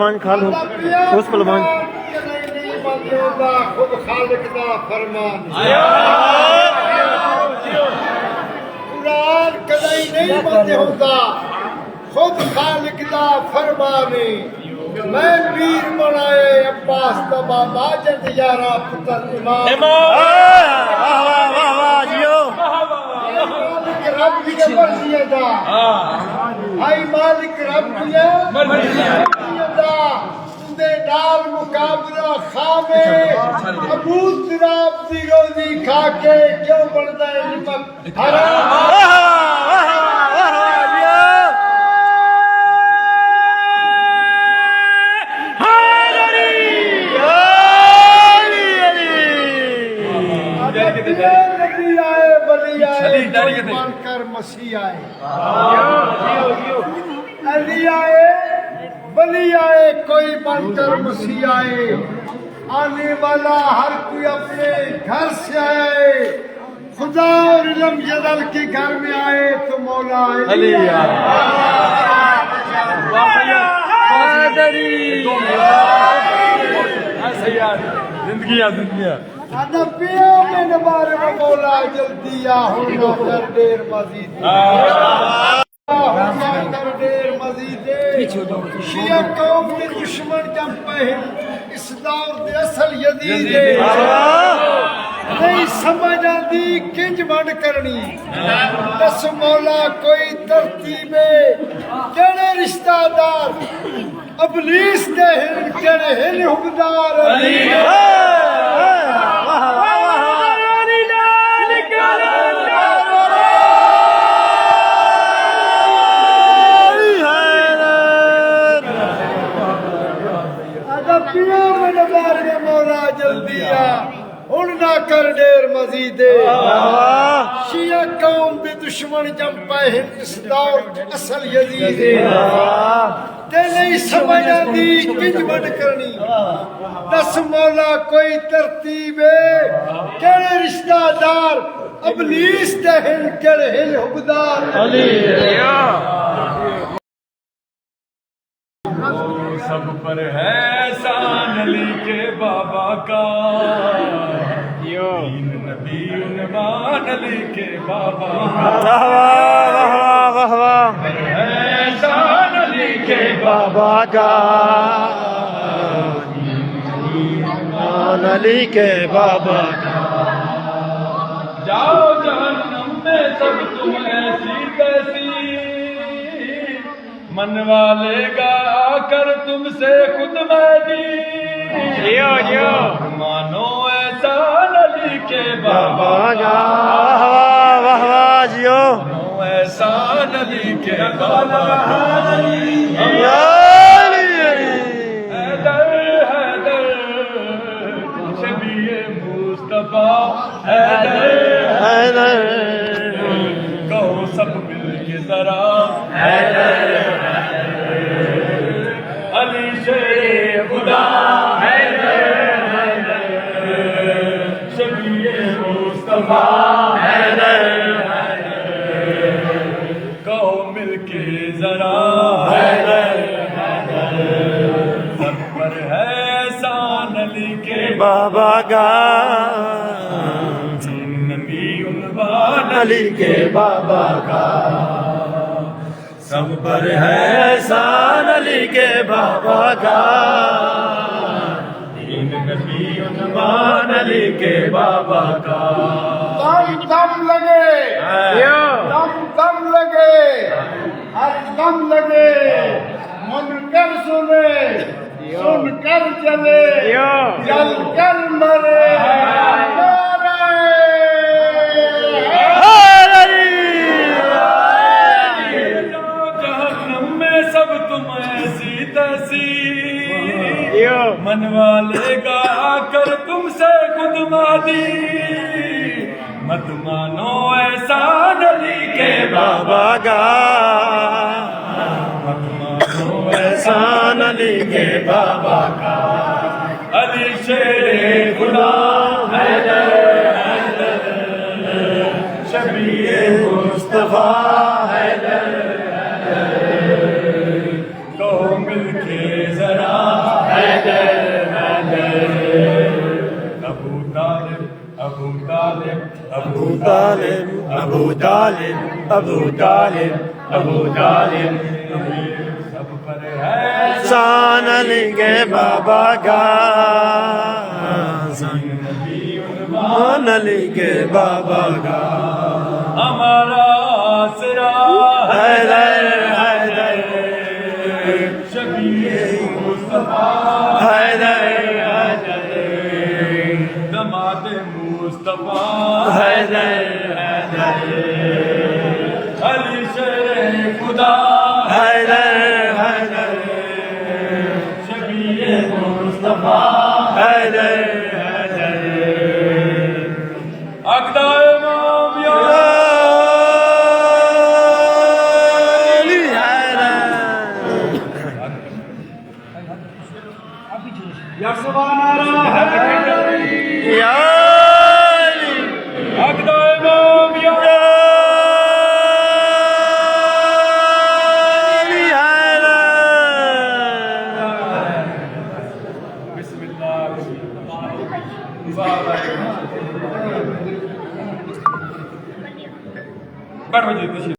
پلوان کھالو اس پلوان خود خالق دا فرمان قرآن کدی نہیں بند ہوتا خود خالق دا فرمان میں پیر بنائے عباس دا بابا جد یارا پتر امام مالک رب کی مرضی دا آئی مالک رب کی مرضی دا دے نال مقابلہ خامے ابو تراب دی روزی کھا کے کیوں بڑھتا ہے نمک حرام نبی آئے ولی آئے کوئی بن کر مسیح آئے علی آئے ولی آئے کوئی بن کر مسیح آئے آنے والا ہر کوئی اپنے گھر سے آئے خدا اور علم جدل کے گھر میں آئے تو مولا علی آئے زندگیاں نبیوں میں نبارے میں مولا جلدی ہونا کر دیر مزید ہونا کر دیر مزید شیعہ قوم کے دشمن جم پہن اس دور دے اصل یزید نہیں سمجھ آتی کنج بند کرنی دس مولا کوئی ترتیب کہڑے رشتہ دار ابلیس دے ہن کہڑے ہن حکمدار علی کر دیر مزید شیعہ قوم دے دشمن جم پائے ہند اس دور اصل یزید تے نہیں سمجھ آتی کنج بند کرنی دس مولا کوئی ترتیب کہڑے رشتہ دار ابلیس دے ہند کہڑے ہند حکمدار علی سب پر ہے احسان علی کے بابا کا تین نبی عنوان علی کے بابا کا ہے احسان علی کے بابا کا علی کے بابا کا جاؤ جہنم میں سب تم ایسی کیسی منوا لے گا آ کر تم سے خود مہدی مانو احسان علی کے بابا کا مانو احسان علی کے بابا کا حیدر حیدر شبیہ مصطفیٰ حیدر کہو سب مل کے ذرا حیدر علی شیر خدا حیدر شبیہ مصطفیٰ حیدر کہو مل کے ذرا حیدر سب پر ہے احسان علی کے بابا کا نبی عنوان علی کے بابا کا سب پر ہے احسان علی کے بابا کا تین نبی عنوان علی کے بابا کا دم لگے دم لگے ہر دم لگے منکر سنے سن کر چلے جل کر مرے جہنم میں سب تم ایسی تیسی منوا لے گا آ کر تم سے خود مادی مت مانو احسان علی کے بابا کا مت مانو احسان علی کے بابا کا علی شیر خدا حیدر شبیہ مصطفیٰ حیدر کو مل کے ذرا ابو طالب ابو طالب ابو طالب ابو طالب سب پر ہے احسان علی کے بابا کا احسان علی کے بابا کا ہمارا آسرا حیدر حیدر شبیہ مصطفیٰ حیدر حیدر دماد مصطفیٰ حیدر حیدر علی شیر خدا حیدر حیدر شبیہ مصطفیٰ حیدر حیدر عقدہ امام یا علی حیدر یا سبحان اللہ یا علی عقدہ امام یا علی حیدر بسم اللہ بیٹھو جی تشریف